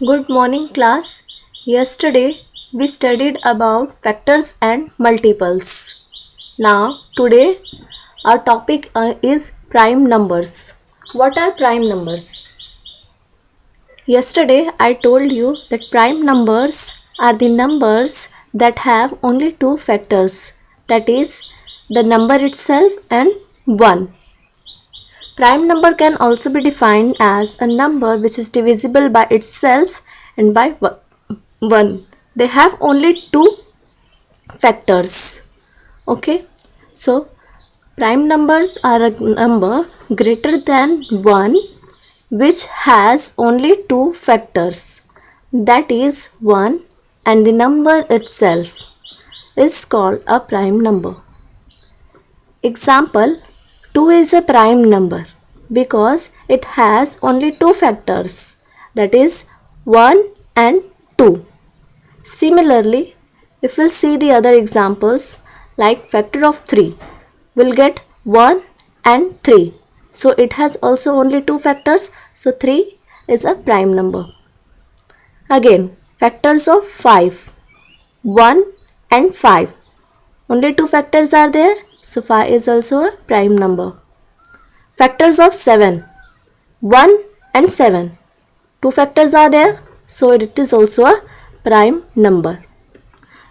Good morning class. Yesterday we studied about factors and multiples. Now today our topic is prime numbers. What are prime numbers? Yesterday I told you that prime numbers are the numbers that have only two factors, that is the number itself and 1. Prime number can also be defined as a number which is divisible by itself and by 1. They have only two factors. Okay, so prime numbers are a number greater than 1 which has only two factors, that is 1 and the number itself is called a prime number. Example, 2 is a prime number because it has only two factors, that is 1 and 2. Similarly, if we'll see the other examples like factor of 3, we'll get 1 and 3. So it has also only two factors, so 3 is a prime number. Again, factors of 5, 1 and 5. Only two factors are there, so 5 is also a prime number. Factors of 7, 1 and 7. Two factors are there, so it is also a prime number.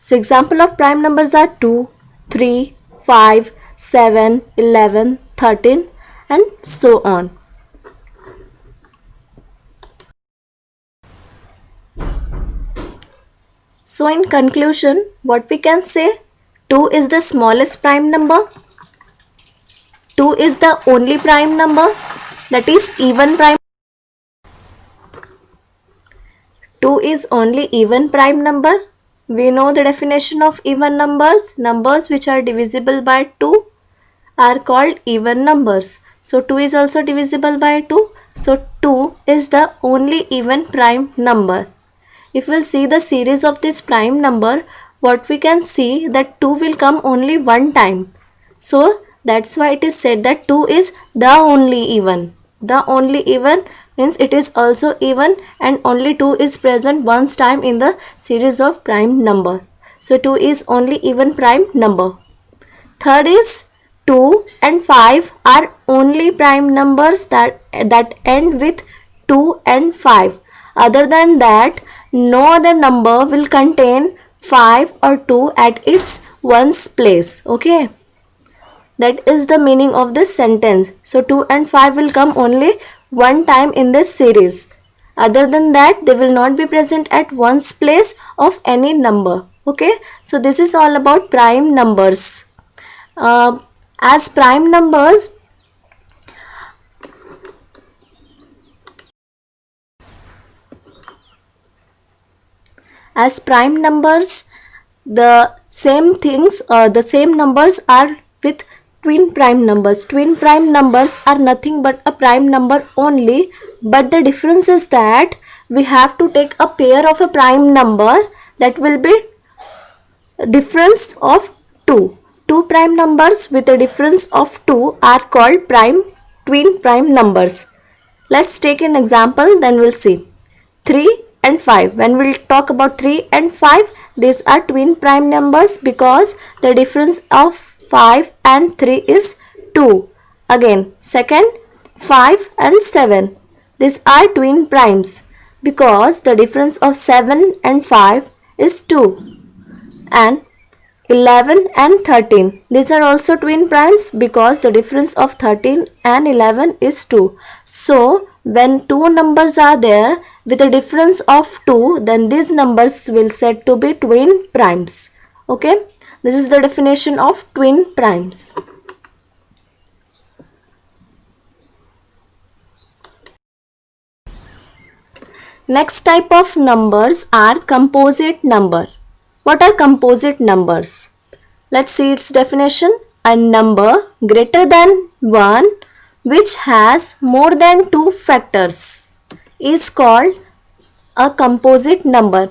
So example of prime numbers are 2, 3, 5, 7, 11, 13 and so on. So in conclusion, what we can say, 2 is the smallest prime number. 2 is the only prime number, that is even prime. 2 is only even prime number. We know the definition of even numbers. Numbers which are divisible by 2 are called even numbers. So 2 is also divisible by 2. So 2 is the only even prime number. If we'll see the series of this prime number, what we can see that 2 will come only one time. So that's why it is said that 2 is the only even. The only even means it is also even and only 2 is present once time in the series of prime number. So 2 is only even prime number. Third is 2 and 5 are only prime numbers that end with 2 and 5. Other than that, no other number will contain 5 or 2 at its ones place. Okay. That is the meaning of this sentence. So 2 and 5 will come only one time in this series. Other than that, they will not be present at ones place of any number. Okay. So this is all about prime numbers. As prime numbers, the same numbers are with twin prime numbers. Twin prime numbers are nothing but a prime number only, but the difference is that we have to take a pair of a prime number that will be difference of 2. Two prime numbers with a difference of 2 are called twin prime numbers. Let's take an example, then we'll see. 3 and 5. When we'll talk about 3 and 5, these are twin prime numbers because the difference of 5 and 3 is 2. Again, second, 5 and 7. These are twin primes because the difference of 7 and 5 is 2. And 11 and 13. These are also twin primes because the difference of 13 and 11 is 2. So, when two numbers are there with a difference of 2, then these numbers will said to be twin primes. Okay, this is the definition of twin primes. Next type of numbers are composite number. What are composite numbers? Let's see its definition. A number greater than 1 which has more than two factors is called a composite number.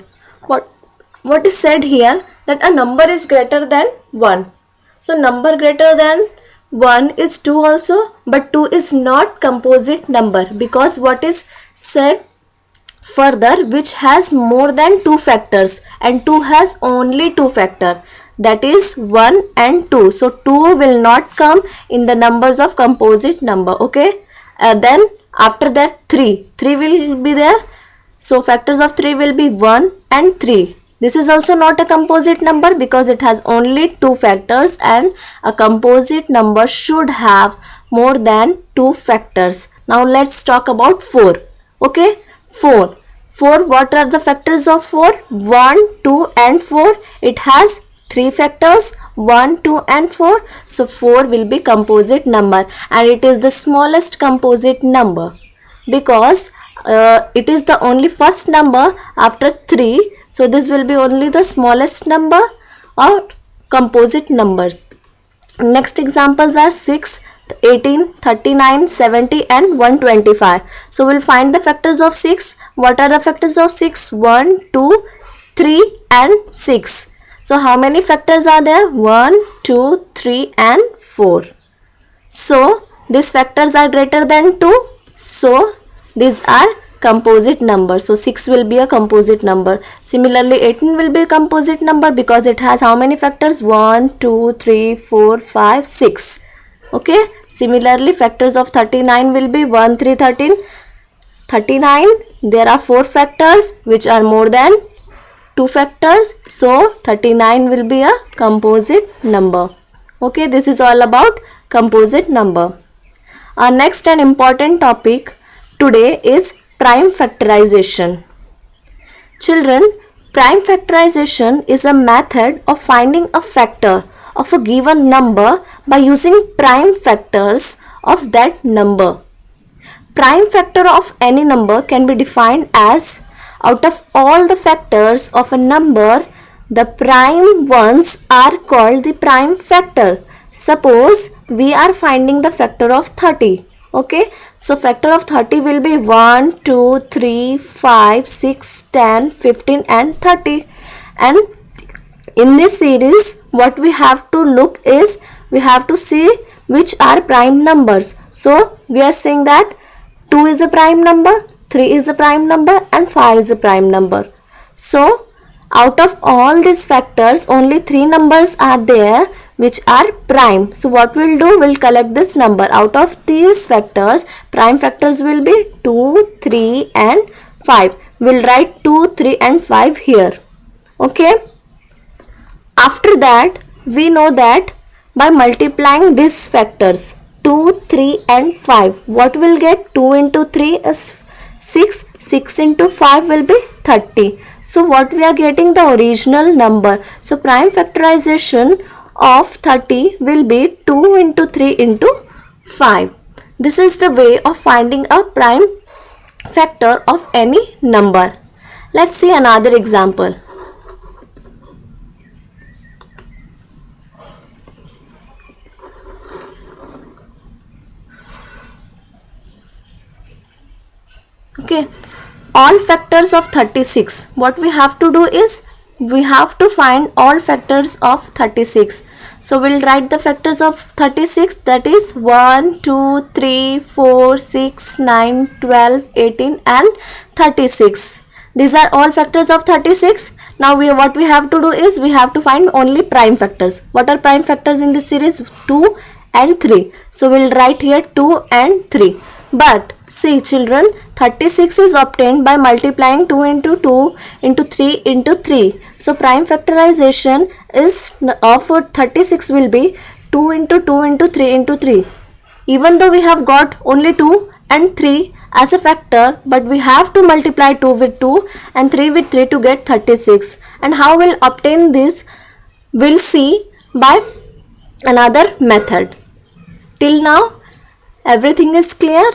What is said here? That a number is greater than 1. So number greater than 1 is 2 also, but 2 is not composite number because what is said Further, which has more than 2 factors, and 2 has only 2 factor, that is 1 and 2. So 2 will not come in the numbers of composite number. Okay. Then after that 3 will be there. So factors of 3 will be 1 and 3. This is also not a composite number because it has only 2 factors, and a composite number should have more than 2 factors. Now let's talk about 4. Okay, 4. 4, what are the factors of 4? 1, 2 and 4. It has 3 factors, 1, 2 and 4. So 4 will be composite number, and it is the smallest composite number because it is the only first number after 3. So this will be only the smallest number of composite numbers. Next examples are 6, 18, 39, 70 and 125. So we'll find the factors of 6. What are the factors of 6? 1, 2, 3 and 6. So how many factors are there? 1, 2, 3 and 4. So these factors are greater than 2. So these are composite numbers. So 6 will be a composite number. Similarly 18 will be a composite number because it has how many factors? 1, 2, 3, 4, 5, 6. Okay. Similarly factors of 39 will be 1, 3, 13. 39, there are 4 factors which are more than 2 factors. So 39 will be a composite number. Okay. This is all about composite number. Our next and important topic today is prime factorization. Children, prime factorization is a method of finding a factor of a given number by using prime factors of that number. Prime factor of any number can be defined as out of all the factors of a number, the prime ones are called the prime factor. Suppose we are finding the factor of 30. Okay, so factor of 30 will be 1, 2, 3, 5, 6, 10, 15 and 30. And in this series what we have to look is we have to see which are prime numbers. So we are saying that 2 is a prime number, 3 is a prime number and 5 is a prime number. So out of all these factors only 3 numbers are there which are prime. So what we'll do, we'll collect this number. Out of these factors, prime factors will be 2, 3 and 5. We'll write 2, 3 and 5 here. Okay. After that, we know that by multiplying these factors 2, 3 and 5, what will get? 2 into 3 is 6, 6 into 5 will be 30. So what we are getting? The original number. So prime factorization of 30 will be 2 into 3 into 5. This is the way of finding a prime factor of any number. Let's see another example. Okay, all factors of 36. What we have to do is we have to find all factors of 36. So we'll write the factors of 36, that is 1, 2, 3, 4, 6, 9, 12, 18 and 36. These are all factors of 36. Now what we have to do is we have to find only prime factors. What are prime factors in this series? 2 and 3. So we'll write here 2 and 3. But see children, 36 is obtained by multiplying 2 into 2 into 3 into 3. So prime factorization is of 36 will be 2 into 2 into 3 into 3. Even though we have got only 2 and 3 as a factor, but we have to multiply 2 with 2 and 3 with 3 to get 36. And how we'll obtain this? We'll see by another method. Till now everything is clear.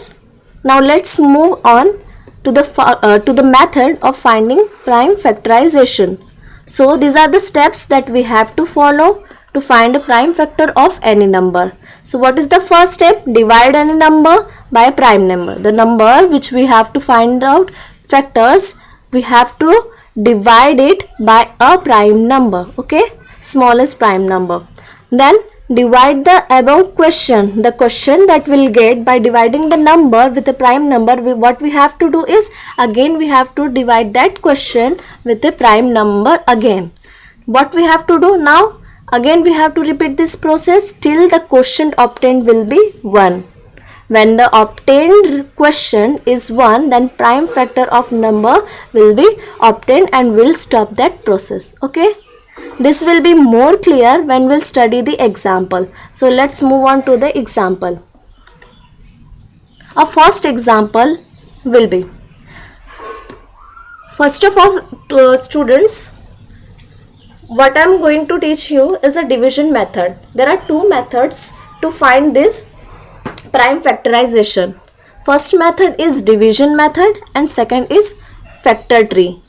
Now let's move on to the method of finding prime factorization. So these are the steps that we have to follow to find a prime factor of any number. So what is the first step? Divide any number by a prime number. The number which we have to find out factors, we have to divide it by a prime number. Okay, smallest prime number. Then divide the above question, the question that we'll get by dividing the number with a prime number, what we have to do is, again we have to divide that question with a prime number again. What we have to do now? Again we have to repeat this process till the quotient obtained will be 1. When the obtained question is 1, then prime factor of number will be obtained and we'll stop that process. Okay. This will be more clear when we'll study the example. So let's move on to the example. Our first example will be, first of all, students, what I am going to teach you is a division method. There are two methods to find this prime factorization. First method is division method and second is factor tree.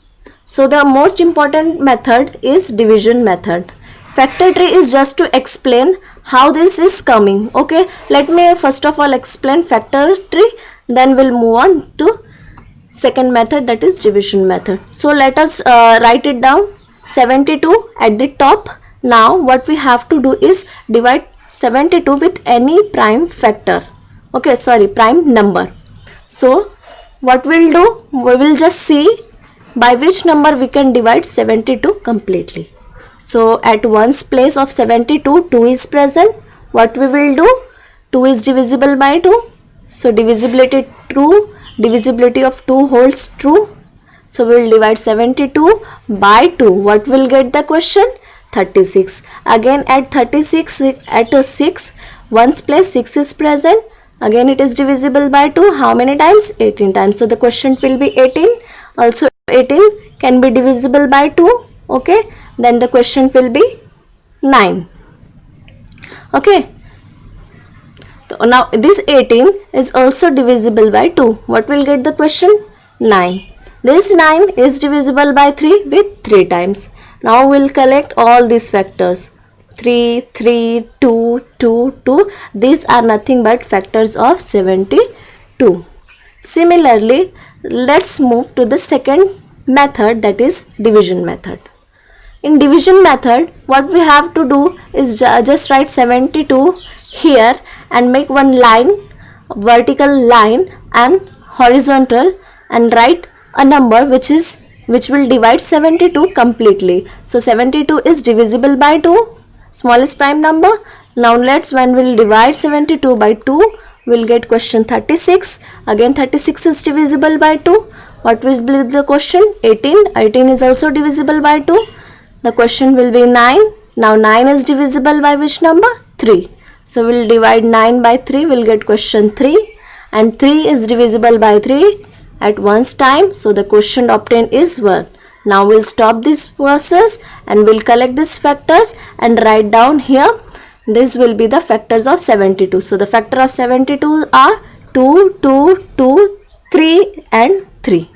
So the most important method is division method. Factor tree is just to explain how this is coming. Okay, let me first of all explain factor tree, then we'll move on to second method, that is division method. So let us write it down. 72 at the top. Now what we have to do is divide 72 with any prime factor. Okay, sorry, prime number. So what we'll do, we will just see by which number we can divide 72 completely. So at ones place of 72, 2 is present. What we will do? 2 is divisible by 2. So divisibility true, divisibility of 2 holds true. So we will divide 72 by 2. What will get the question? 36. Again at 36, at 6, ones place 6 is present. Again it is divisible by 2. How many times? 18 times. So the question will be 18. Also 18 can be divisible by 2. Okay, then the question will be 9. Okay, so now this 18 is also divisible by 2. What will get the question? 9. This 9 is divisible by 3 with 3 times. Now we'll collect all these factors. 3, 3, 2, 2, 2. These are nothing but factors of 72. Similarly, let's move to the second method, that is division method. In division method, what we have to do is just write 72 here and make one line, vertical line and horizontal, and write a number which will divide 72 completely. So 72 is divisible by 2, smallest prime number. Now when we'll divide 72 by 2, we'll get question 36. Again 36 is divisible by 2. What will be the question? 18. 18 is also divisible by 2. The question will be 9. Now 9 is divisible by which number? 3. So we'll divide 9 by 3. We'll get question 3. And 3 is divisible by 3 at one's time. So the question obtained is 1. Now we'll stop this process and we'll collect these factors and write down here. This will be the factors of 72. So the factor of 72 are 2, 2, 2, 3 and 3.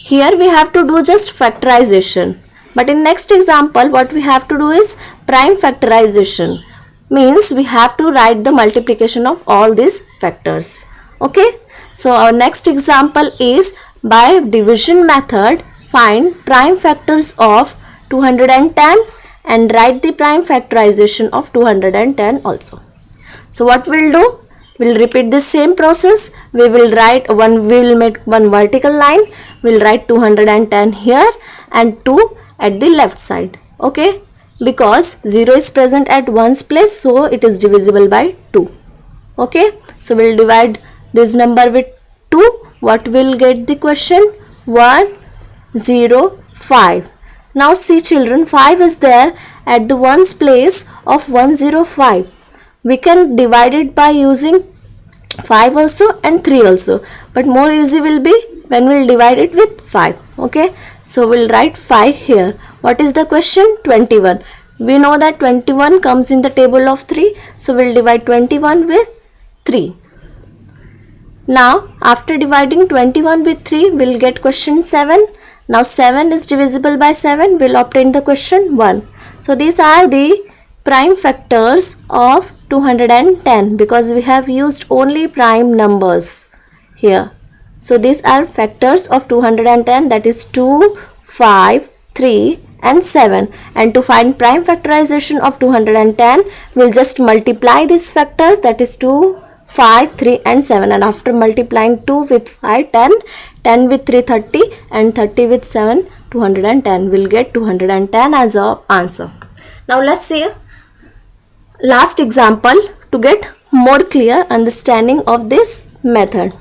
Here we have to do just factorization. But in next example, what we have to do is prime factorization. Means we have to write the multiplication of all these factors. Okay. So our next example is by division method, find prime factors of 210 and write the prime factorization of 210 also. So what we'll do? We'll repeat this same process. We will make one vertical line. We'll write 210 here and 2 at the left side. Okay, because 0 is present at one's place, so it is divisible by 2. Okay, so we'll divide this number with 2. What will get the question? 105. Now see children, 5 is there at the ones place of 105. We can divide it by using 5 also and 3 also, but more easy will be when we'll divide it with 5. Okay, so we'll write 5 here. What is the question? 21. We know that 21 comes in the table of 3, so we'll divide 21 with 3. Now after dividing 21 with 3, we'll get question 7. Now 7 is divisible by 7, we'll obtain the question 1. So these are the prime factors of 210 because we have used only prime numbers here. So these are factors of 210, that is 2, 5, 3 and 7. And to find prime factorization of 210, we'll just multiply these factors, that is 2, 5, 3 and 7. And after multiplying 2 with 5, 10, 10 with 3, 30 and 30 with 7, 210. We'll get 210 as our answer. Now let's see last example to get more clear understanding of this method.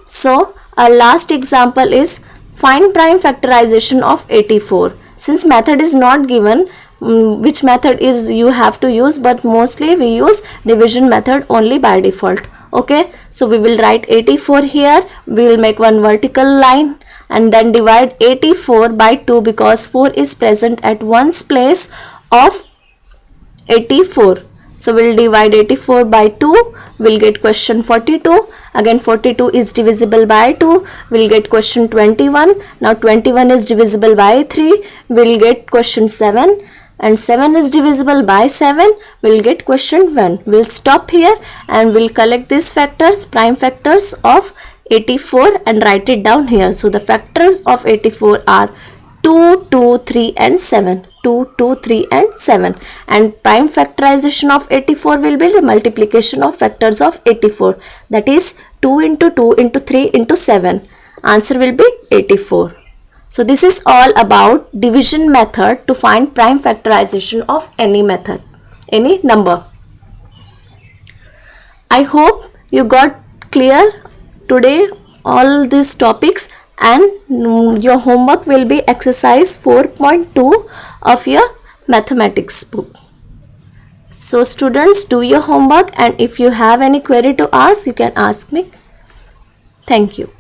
So our last example is find prime factorization of 84. Since method is not given, which method is you have to use, but mostly we use division method only by default. Okay, so we will write 84 here. We will make one vertical line and then divide 84 by 2 because 4 is present at ones place of 84. So we'll divide 84 by 2, we'll get question 42. Again 42 is divisible by 2, we'll get question 21. Now 21 is divisible by 3, we'll get question 7. And 7 is divisible by 7, we'll get question 1. We'll stop here and we'll collect these factors, prime factors of 84 and write it down here. So the factors of 84 are 2, 2, 3 and 7. 2, 2, 3 and 7. And prime factorization of 84 will be the multiplication of factors of 84. That is 2 into 2 into 3 into 7. Answer will be 84. So this is all about division method to find prime factorization of any method, any number. I hope you got clear today all these topics, and your homework will be exercise 4.2 of your mathematics book. So students, do your homework, and if you have any query to ask, you can ask me. Thank you.